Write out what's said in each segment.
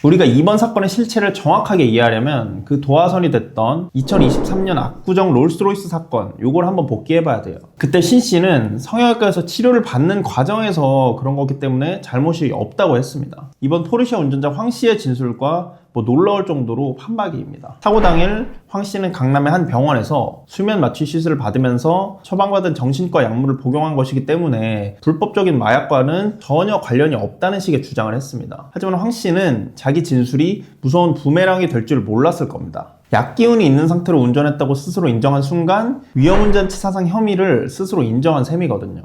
우리가 이번 사건의 실체를 정확하게 이해하려면 그 도화선이 됐던 2023년 압구정 롤스로이스 사건, 요걸 한번 복기해봐야 돼요. 그때 신 씨는 성형외과에서 치료를 받는 과정에서 그런 거기 때문에 잘못이 없다고 했습니다. 이번 포르쉐 운전자 황 씨의 진술과 놀라울 정도로 판박이입니다. 사고 당일 황 씨는 강남의 한 병원에서 수면 마취 시술을 받으면서 처방받은 정신과 약물을 복용한 것이기 때문에 불법적인 마약과는 전혀 관련이 없다는 식의 주장을 했습니다. 하지만 황 씨는 자기 진술이 무서운 부메랑이 될 줄 몰랐을 겁니다. 약기운이 있는 상태로 운전했다고 스스로 인정한 순간 위험운전치사상 혐의를 스스로 인정한 셈이거든요.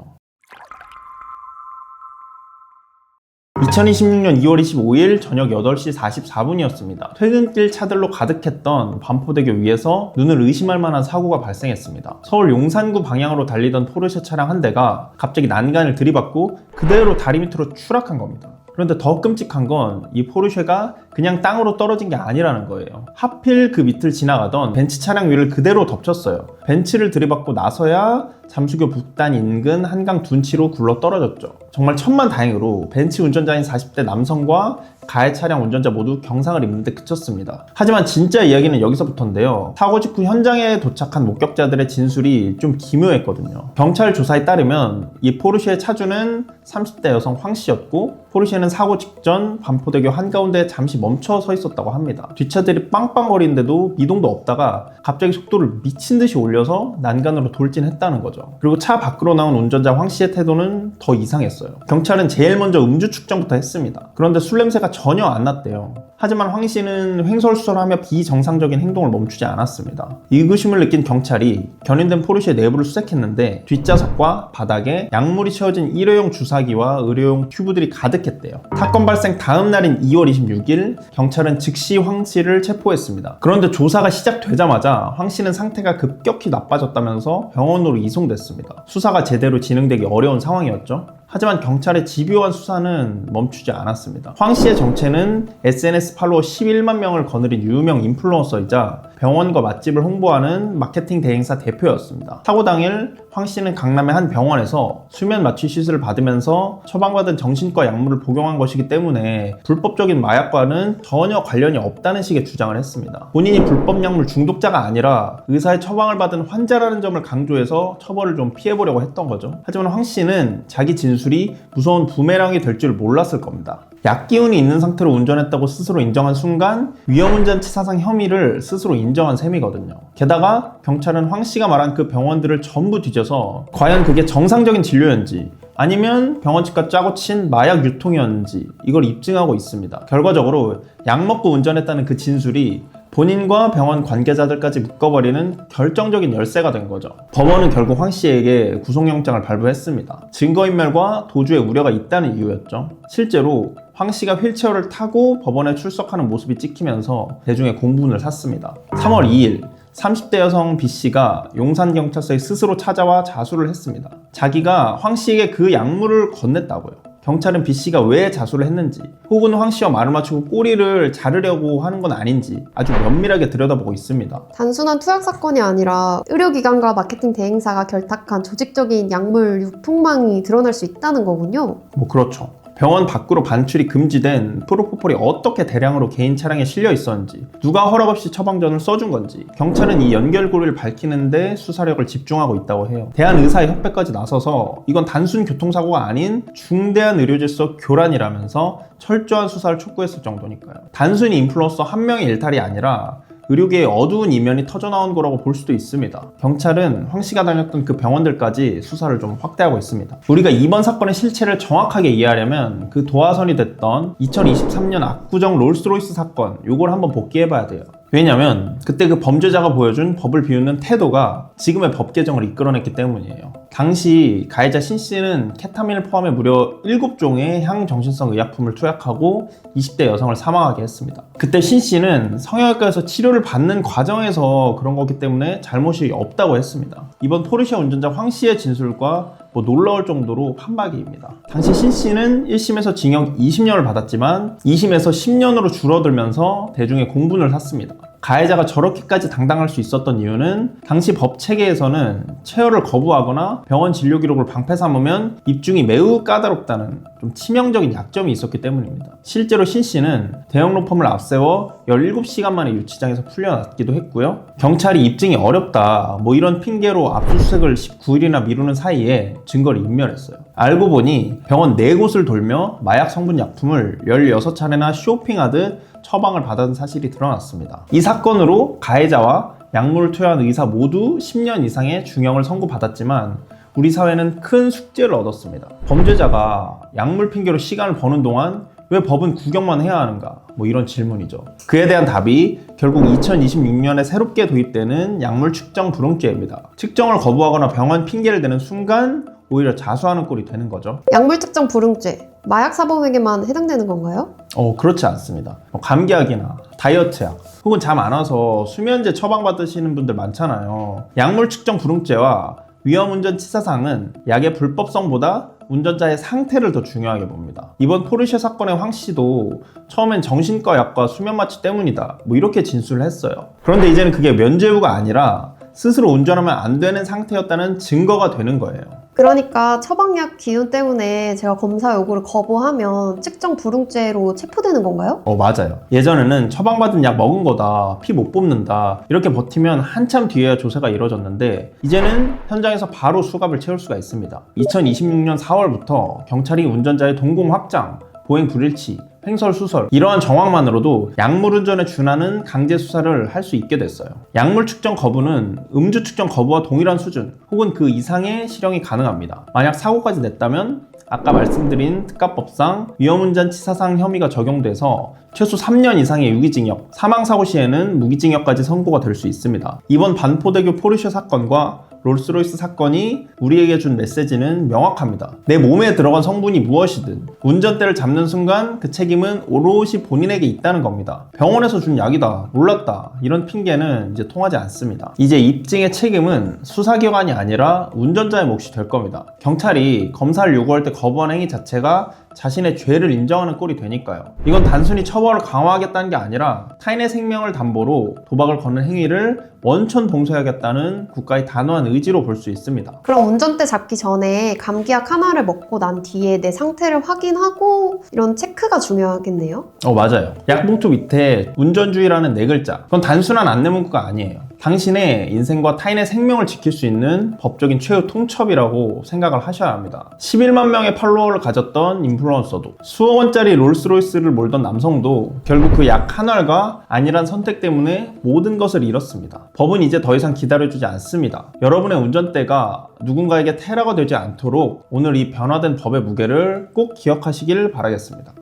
2026년 2월 25일 저녁 8시 44분이었습니다. 퇴근길 차들로 가득했던 반포대교 위에서 눈을 의심할 만한 사고가 발생했습니다. 서울 용산구 방향으로 달리던 포르쉐 차량 한 대가 갑자기 난간을 들이받고 그대로 다리 밑으로 추락한 겁니다. 그런데 더 끔찍한 건 이 포르쉐가 그냥 땅으로 떨어진 게 아니라는 거예요. 하필 그 밑을 지나가던 벤츠 차량 위를 그대로 덮쳤어요. 벤츠를 들이받고 나서야 잠수교 북단 인근 한강 둔치로 굴러 떨어졌죠. 정말 천만다행으로 벤츠 운전자인 40대 남성과 가해 차량 운전자 모두 경상을 입는 데 그쳤습니다. 하지만 진짜 이야기는 여기서부터인데요. 사고 직후 현장에 도착한 목격자들의 진술이 좀 기묘했거든요. 경찰 조사에 따르면 이 포르쉐의 차주는 30대 여성 황 씨였고 포르쉐는 사고 직전 반포대교 한가운데에 잠시 멈춰 서 있었다고 합니다. 뒷차들이 빵빵거리는데도 미동도 없다가 갑자기 속도를 미친 듯이 올려서 난간으로 돌진했다는 거죠. 그리고 차 밖으로 나온 운전자 황 씨의 태도는 더 이상했어요. 경찰은 제일 먼저 음주 측정부터 했습니다. 그런데 술 냄새가 전혀 안 났대요. 하지만 황 씨는 횡설수설하며 비정상적인 행동을 멈추지 않았습니다. 의구심을 느낀 경찰이 견인된 포르쉐 내부를 수색했는데 뒷좌석과 바닥에 약물이 채워진 일회용 주사기와 의료용 튜브들이 가득했대요. 사건 발생 다음 날인 2월 26일 경찰은 즉시 황 씨를 체포했습니다. 그런데 조사가 시작되자마자 황 씨는 상태가 급격히 나빠졌다면서 병원으로 이송됐습니다. 수사가 제대로 진행되기 어려운 상황이었죠. 하지만 경찰의 집요한 수사는 멈추지 않았습니다. 황 씨의 정체는 SNS 팔로워 11만 명을 거느린 유명 인플루언서이자 병원과 맛집을 홍보하는 마케팅 대행사 대표였습니다. 사고 당일 황 씨는 강남의 한 병원에서 수면 마취 시술을 받으면서 처방받은 정신과 약물을 복용한 것이기 때문에 불법적인 마약과는 전혀 관련이 없다는 식의 주장을 했습니다. 본인이 불법 약물 중독자가 아니라 의사의 처방을 받은 환자라는 점을 강조해서 처벌을 좀 피해보려고 했던 거죠. 하지만 황 씨는 자기 진술이 무서운 부메랑이 될 줄 몰랐을 겁니다. 약기운이 있는 상태로 운전했다고 스스로 인정한 순간 위험운전치사상 혐의를 스스로 인정한 셈이거든요. 게다가 경찰은 황 씨가 말한 그 병원들을 전부 뒤져서 과연 그게 정상적인 진료였는지 아니면 병원 측과 짜고 친 마약 유통이었는지 이걸 입증하고 있습니다. 결과적으로 약 먹고 운전했다는 그 진술이 본인과 병원 관계자들까지 묶어버리는 결정적인 열쇠가 된 거죠. 법원은 결국 황 씨에게 구속영장을 발부했습니다. 증거인멸과 도주의 우려가 있다는 이유였죠. 실제로 황 씨가 휠체어를 타고 법원에 출석하는 모습이 찍히면서 대중의 공분을 샀습니다. 3월 2일 30대 여성 B씨가 용산경찰서에 스스로 찾아와 자수를 했습니다. 자기가 황 씨에게 그 약물을 건넸다고요. 경찰은 B씨가 왜 자수를 했는지 혹은 황 씨와 말을 맞추고 꼬리를 자르려고 하는 건 아닌지 아주 면밀하게 들여다보고 있습니다. 단순한 투약 사건이 아니라 의료기관과 마케팅 대행사가 결탁한 조직적인 약물 유통망이 드러날 수 있다는 거군요. 그렇죠. 병원 밖으로 반출이 금지된 프로포폴이 어떻게 대량으로 개인 차량에 실려 있었는지 누가 허락 없이 처방전을 써준 건지 경찰은 이 연결고리를 밝히는데 수사력을 집중하고 있다고 해요. 대한의사협회까지 나서서 이건 단순 교통사고가 아닌 중대한 의료질서 교란이라면서 철저한 수사를 촉구했을 정도니까요. 단순히 인플루언서 한 명의 일탈이 아니라 의료계의 어두운 이면이 터져나온 거라고 볼 수도 있습니다. 경찰은 황 씨가 다녔던 그 병원들까지 수사를 좀 확대하고 있습니다. 우리가 이번 사건의 실체를 정확하게 이해하려면 그 도화선이 됐던 2023년 압구정 롤스로이스 사건, 요걸 한번 복기해봐야 돼요. 왜냐면 그때 그 범죄자가 보여준 법을 비웃는 태도가 지금의 법 개정을 이끌어냈기 때문이에요. 당시 가해자 신 씨는 케타민을 포함해 무려 7종의 향정신성 의약품을 투약하고 20대 여성을 사망하게 했습니다. 그때 신 씨는 성형외과에서 치료를 받는 과정에서 그런 거기 때문에 잘못이 없다고 했습니다. 이번 포르쉐 운전자 황 씨의 진술과 놀라울 정도로 판박이입니다. 당시 신 씨는 1심에서 징역 20년을 받았지만 2심에서 10년으로 줄어들면서 대중의 공분을 샀습니다. 가해자가 저렇게까지 당당할 수 있었던 이유는 당시 법 체계에서는 체열을 거부하거나 병원 진료 기록을 방패 삼으면 입증이 매우 까다롭다는 좀 치명적인 약점이 있었기 때문입니다. 실제로 신 씨는 대형 로펌을 앞세워 17시간 만에 유치장에서 풀려났기도 했고요. 경찰이 입증이 어렵다 뭐 이런 핑계로 압수수색을 19일이나 미루는 사이에 증거를 인멸했어요. 알고 보니 병원 4곳을 돌며 마약 성분 약품을 16차례나 쇼핑하듯 처방을 받은 사실이 드러났습니다. 이 사건으로 가해자와 약물을 투여한 의사 모두 10년 이상의 중형을 선고받았지만 우리 사회는 큰 숙제를 얻었습니다. 범죄자가 약물 핑계로 시간을 버는 동안 왜 법은 구경만 해야 하는가? 뭐 이런 질문이죠. 그에 대한 답이 결국 2026년에 새롭게 도입되는 약물 측정 불응죄입니다. 측정을 거부하거나 병원 핑계를 대는 순간 오히려 자수하는 꼴이 되는 거죠. 약물 특정 불응죄, 마약 사범에게만 해당되는 건가요? 그렇지 않습니다. 감기약이나 다이어트약 혹은 잠 안 와서 수면제 처방받으시는 분들 많잖아요. 약물 측정 불응죄와 위험운전 치사상은 약의 불법성보다 운전자의 상태를 더 중요하게 봅니다. 이번 포르쉐 사건의 황 씨도 처음엔 정신과 약과 수면 마취 때문이다 뭐 이렇게 진술을 했어요. 그런데 이제는 그게 면죄부가 아니라 스스로 운전하면 안 되는 상태였다는 증거가 되는 거예요. 그러니까 처방약 기운 때문에 제가 검사 요구를 거부하면 측정 불응죄로 체포되는 건가요? 맞아요. 예전에는 처방받은 약 먹은 거다, 피 못 뽑는다 이렇게 버티면 한참 뒤에야 조사가 이뤄졌는데 이제는 현장에서 바로 수갑을 채울 수가 있습니다. 2026년 4월부터 경찰이 운전자의 동공 확장, 보행 불일치, 횡설수설 이러한 정황만으로도 약물 운전에 준하는 강제 수사를 할 수 있게 됐어요. 약물 측정 거부는 음주 측정 거부와 동일한 수준 혹은 그 이상의 실형이 가능합니다. 만약 사고까지 냈다면 아까 말씀드린 특가법상 위험운전 치사상 혐의가 적용돼서 최소 3년 이상의 유기징역, 사망사고 시에는 무기징역까지 선고가 될 수 있습니다. 이번 반포대교 포르쉐 사건과 롤스로이스 사건이 우리에게 준 메시지는 명확합니다. 내 몸에 들어간 성분이 무엇이든 운전대를 잡는 순간 그 책임은 오롯이 본인에게 있다는 겁니다. 병원에서 준 약이다, 몰랐다 이런 핑계는 이제 통하지 않습니다. 이제 입증의 책임은 수사기관이 아니라 운전자의 몫이 될 겁니다. 경찰이 검사를 요구할 때 거부한 행위 자체가 자신의 죄를 인정하는 꼴이 되니까요. 이건 단순히 처벌을 강화하겠다는 게 아니라 타인의 생명을 담보로 도박을 거는 행위를 원천 봉쇄하겠다는 국가의 단호한 의지로 볼 수 있습니다. 그럼 운전대 잡기 전에 감기약 하나를 먹고 난 뒤에 내 상태를 확인하고 이런 체크가 중요하겠네요? 맞아요. 약봉투 밑에 운전주의라는 4글자. 그건 단순한 안내문구가 아니에요. 당신의 인생과 타인의 생명을 지킬 수 있는 법적인 최후 통첩이라고 생각을 하셔야 합니다. 11만 명의 팔로워를 가졌던 인플루언서도, 수억 원짜리 롤스로이스를 몰던 남성도 결국 그 약 한 알과 안일한 선택 때문에 모든 것을 잃었습니다. 법은 이제 더 이상 기다려주지 않습니다. 여러분의 운전대가 누군가에게 테러가 되지 않도록 오늘 이 변화된 법의 무게를 꼭 기억하시길 바라겠습니다.